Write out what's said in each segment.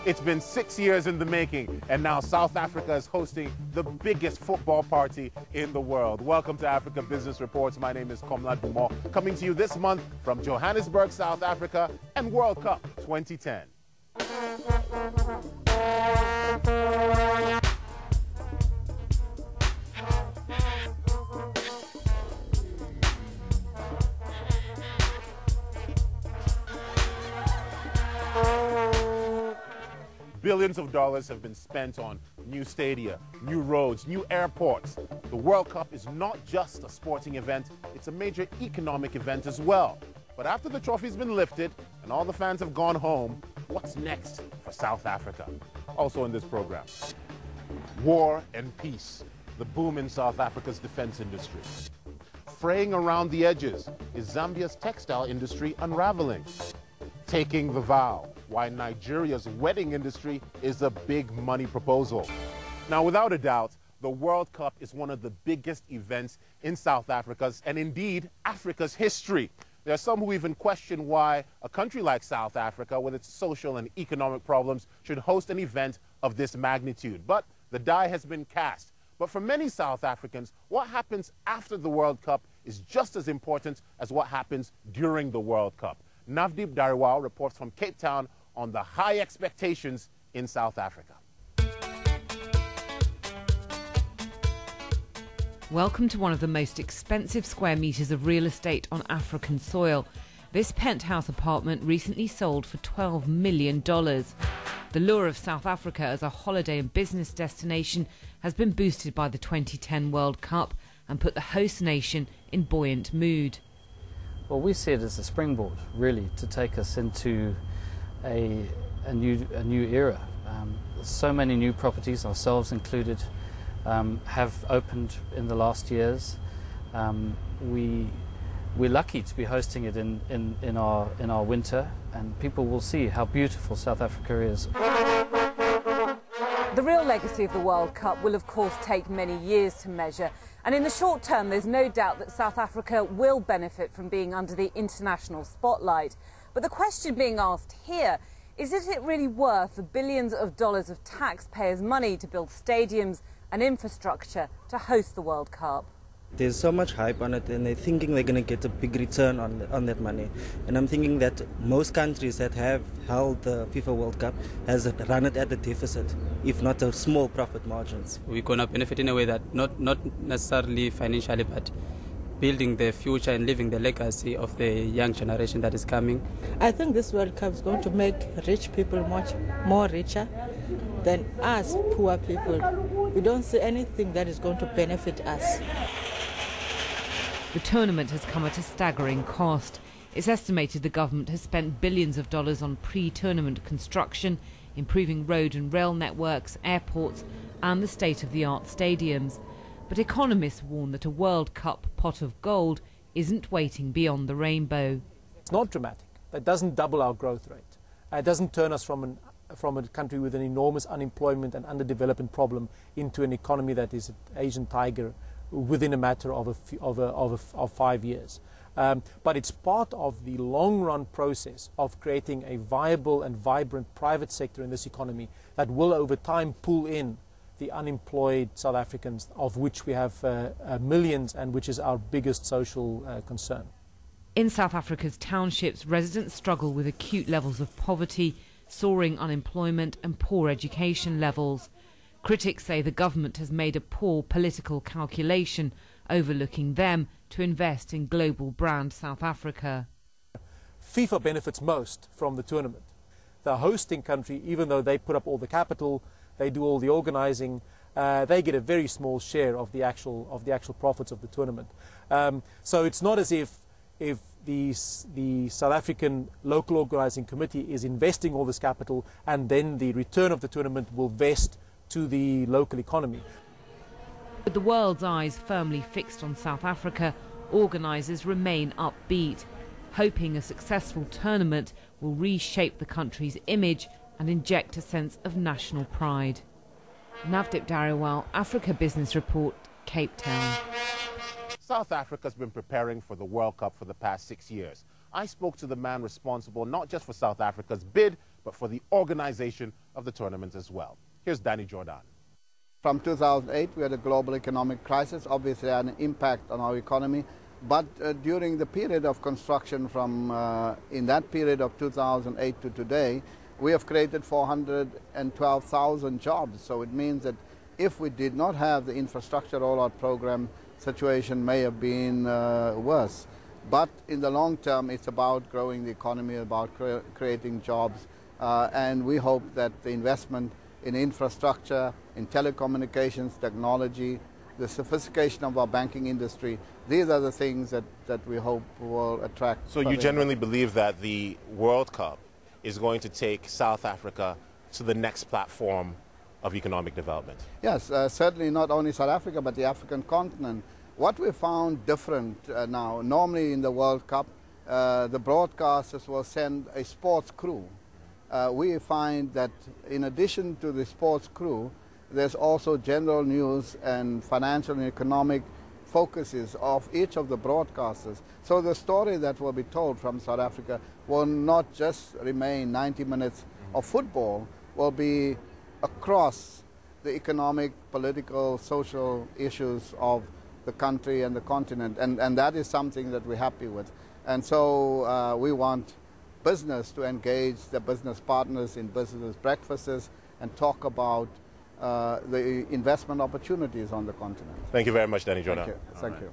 It's been 6 years in the making, and now South Africa is hosting the biggest football party in the world. Welcome to Africa Business Reports. My name is Komla Dumont, coming to you this month from Johannesburg, South Africa, and World Cup 2010. Billions of dollars have been spent on new stadia, new roads, new airports. The World Cup is not just a sporting event, it's a major economic event as well. But after the trophy's been lifted and all the fans have gone home, what's next for South Africa? Also in this program, war and peace, the boom in South Africa's defense industry. Fraying around the edges, is Zambia's textile industry unraveling? Taking the vow, why Nigeria's wedding industry is a big money proposal. Now, without a doubt, the World Cup is one of the biggest events in South Africa's and indeed Africa's history. There are some who even question why a country like South Africa, with its social and economic problems, should host an event of this magnitude. But the die has been cast. But for many South Africans, what happens after the World Cup is just as important as what happens during the World Cup. Navdeep Dhariwal reports from Cape Town on the high expectations in South Africa. Welcome to one of the most expensive square metres of real estate on African soil. This penthouse apartment recently sold for $12 million. The lure of South Africa as a holiday and business destination has been boosted by the 2010 World Cup and put the host nation in buoyant mood. Well, we see it as a springboard, really, to take us into a new era. So many new properties, ourselves included, have opened in the last years. We're lucky to be hosting it in our winter, and people will see how beautiful South Africa is. The real legacy of the World Cup will, of course, take many years to measure. And in the short term, there's no doubt that South Africa will benefit from being under the international spotlight. But the question being asked here is it really worth the billions of dollars of taxpayers' money to build stadiums and infrastructure to host the World Cup? There's so much hype on it, and they're thinking they're going to get a big return on that money. And I'm thinking that most countries that have held the FIFA World Cup has run it at a deficit, if not a small profit margins. We're going to benefit in a way that not necessarily financially, but building the future and living the legacy of the young generation that is coming. I think this World Cup is going to make rich people much more richer than us poor people. We don't see anything that is going to benefit us. The tournament has come at a staggering cost. It's estimated the government has spent billions of dollars on pre-tournament construction, improving road and rail networks, airports and the state-of-the-art stadiums. But economists warn that a World Cup pot of gold isn't waiting beyond the rainbow. It's not dramatic. That doesn't double our growth rate. It doesn't turn us from a country with an enormous unemployment and underdevelopment problem into an economy that is an Asian tiger within a matter of 5 years. But it's part of the long-run process of creating a viable and vibrant private sector in this economy that will over time pull in the unemployed South Africans, of which we have millions and which is our biggest social concern. In South Africa's townships, residents struggle with acute levels of poverty, soaring unemployment and poor education levels. Critics say the government has made a poor political calculation, overlooking them to invest in global brand South Africa. FIFA benefits most from the tournament. The hosting country, even though they put up all the capital, they do all the organising, they get a very small share of the actual profits of the tournament. So it's not as if the South African local organising committee is investing all this capital and then the return of the tournament will vest to the local economy. With the world's eyes firmly fixed on South Africa, organisers remain upbeat, hoping a successful tournament will reshape the country's image and inject a sense of national pride. Navdeep Dhariwal, Africa Business Report, Cape Town. South Africa's been preparing for the World Cup for the past 6 years. I spoke to the man responsible not just for South Africa's bid, but for the organization of the tournament as well. Here's Danny Jordan. From 2008, we had a global economic crisis, obviously had an impact on our economy. But during the period of construction from in that period of 2008 to today, we have created 412,000 jobs. So it means that if we did not have the infrastructure rollout program, situation may have been worse. But in the long term, it's about growing the economy, about creating jobs. And we hope that the investment in infrastructure, in telecommunications, technology, the sophistication of our banking industry, these are the things that we hope will attract. So you genuinely believe that the World Cup is going to take South Africa to the next platform of economic development? Yes, certainly not only South Africa, but the African continent. What we found different now, normally in the World Cup, the broadcasters will send a sports crew. We find that in addition to the sports crew, there's also general news and financial and economic focuses of each of the broadcasters. So the story that will be told from South Africa will not just remain 90 minutes of football, will be across the economic, political, social issues of the country and the continent. And that is something that we're happy with. And so we want business to engage their business partners in business breakfasts and talk about the investment opportunities on the continent. Thank you very much, Danny Jordan. Thank you.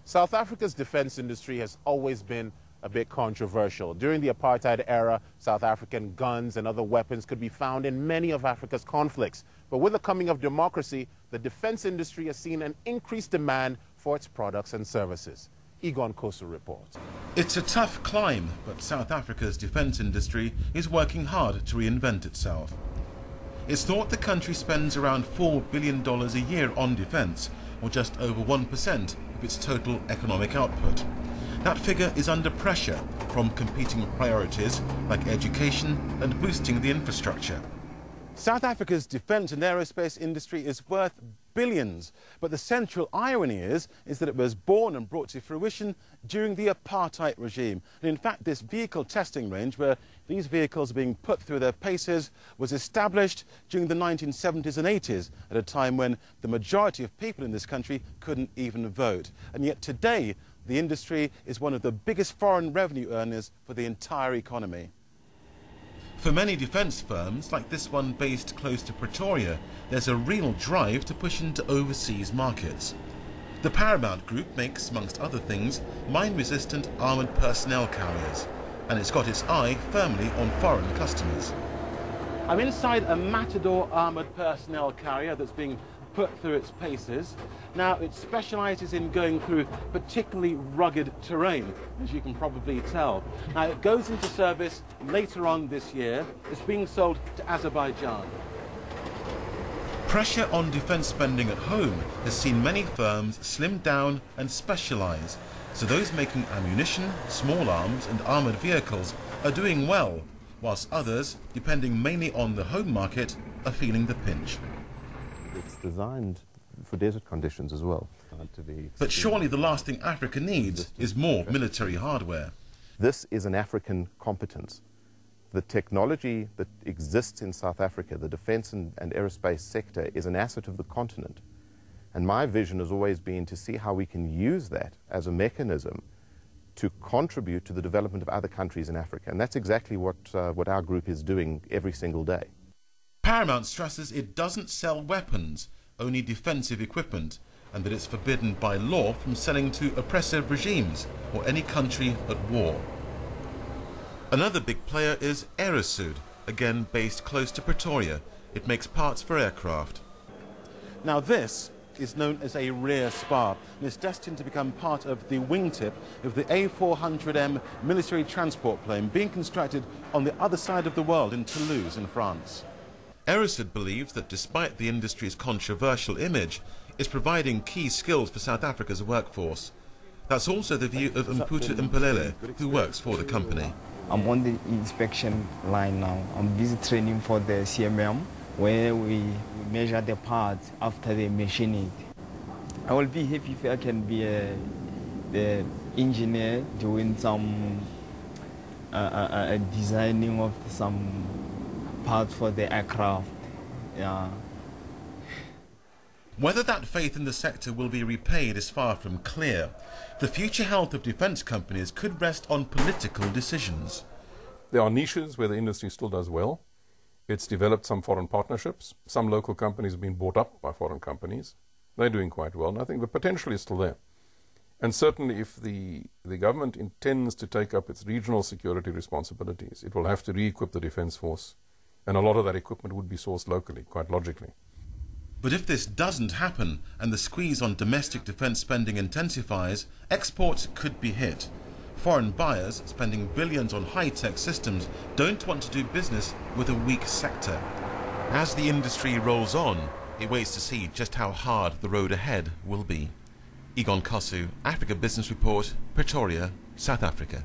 South Africa's defense industry has always been a bit controversial. During the apartheid era, South African guns and other weapons could be found in many of Africa's conflicts. But with the coming of democracy, the defense industry has seen an increased demand for its products and services. Egon Kosu reports. It's a tough climb, but South Africa's defense industry is working hard to reinvent itself. It's thought the country spends around $4 billion a year on defense, or just over 1% of its total economic output. That figure is under pressure from competing priorities like education and boosting the infrastructure. South Africa's defence and aerospace industry is worth billions, but the central irony is that it was born and brought to fruition during the apartheid regime. And in fact, this vehicle testing range, where these vehicles are being put through their paces, was established during the 1970s and 80s, at a time when the majority of people in this country couldn't even vote. And yet today, the industry is one of the biggest foreign revenue earners for the entire economy. For many defence firms, like this one based close to Pretoria, there's a real drive to push into overseas markets. The Paramount Group makes, amongst other things, mine-resistant armoured personnel carriers, and it's got its eye firmly on foreign customers. I'm inside a Matador armoured personnel carrier that's being put through its paces. Now, it specialises in going through particularly rugged terrain, as you can probably tell. Now, it goes into service later on this year. It's being sold to Azerbaijan. Pressure on defence spending at home has seen many firms slim down and specialise, so those making ammunition, small arms and armoured vehicles are doing well, whilst others, depending mainly on the home market, are feeling the pinch. It's designed for desert conditions as well. But surely the last thing Africa needs is more military hardware. This is an African competence. The technology that exists in South Africa, the defence and aerospace sector, is an asset of the continent. And my vision has always been to see how we can use that as a mechanism to contribute to the development of other countries in Africa. And that's exactly what our group is doing every single day. Paramount stresses it doesn't sell weapons, only defensive equipment, and that it's forbidden by law from selling to oppressive regimes or any country at war. Another big player is Aerosud, again based close to Pretoria. It makes parts for aircraft. Now this is known as a rear spar, and is destined to become part of the wingtip of the A400M military transport plane being constructed on the other side of the world in Toulouse in France. Aerosud believes that despite the industry's controversial image, it's providing key skills for South Africa's workforce. That's also the view of Mputu Mpelele, who works for the company. I'm on the inspection line now. I'm busy training for the CMM, where we measure the parts after they machine it. I will be happy if I can be the engineer doing some designing of some parts for the aircraft. Yeah. Whether that faith in the sector will be repaid is far from clear. The future health of defence companies could rest on political decisions. There are niches where the industry still does well. It's developed some foreign partnerships. Some local companies have been bought up by foreign companies. They're doing quite well, and I think the potential is still there. And certainly if the government intends to take up its regional security responsibilities, it will have to re-equip the defence force, and a lot of that equipment would be sourced locally, quite logically. But if this doesn't happen and the squeeze on domestic defence spending intensifies, exports could be hit. Foreign buyers spending billions on high-tech systems don't want to do business with a weak sector. As the industry rolls on, it waits to see just how hard the road ahead will be. Egon Kosu, Africa Business Report, Pretoria, South Africa.